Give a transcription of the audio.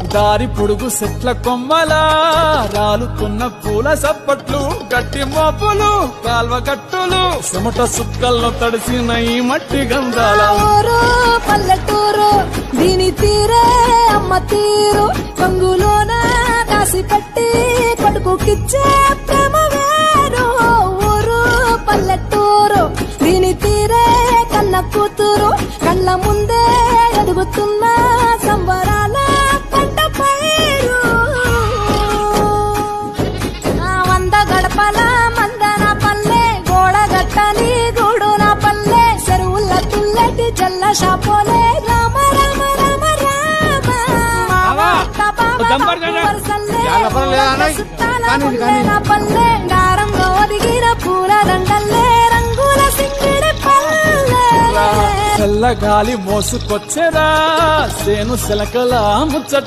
దారి పొడుగు చెట్ల కొమ్మలా రాలుతున్న పూల సప్పట్లు గట్టి మోపులు కాల్వ గట్టులు చెమట సుక్కల్లో తడిసిన ఈ మట్టి గంధాల ఊరు పల్లెటూరు దీని తీరే అమ్మ తీరు రంగులోన కాసి పెట్టి కొడుకుకిచ్చే ప్రేమ వేరు ఊరు పల్లెటూరు దీని తీరే కన్న కూతురు కళ్ళ ముందే ఎదుగుతున్న సంబరాల పంట పైరు వంద గడపల మందన పల్లె గోడ గట్టని గూడు నా పల్లె చెరువుల తుల్లటి జల్ల షాపోలే రామ రామ రామ రామ పల్లె గారంగా ఒదిగిన పూల దండల్లే రంగుల సింగిడి పల్లె చల్ల గాలి మోసుకొచ్చేరా సేను శిలకల ముచ్చట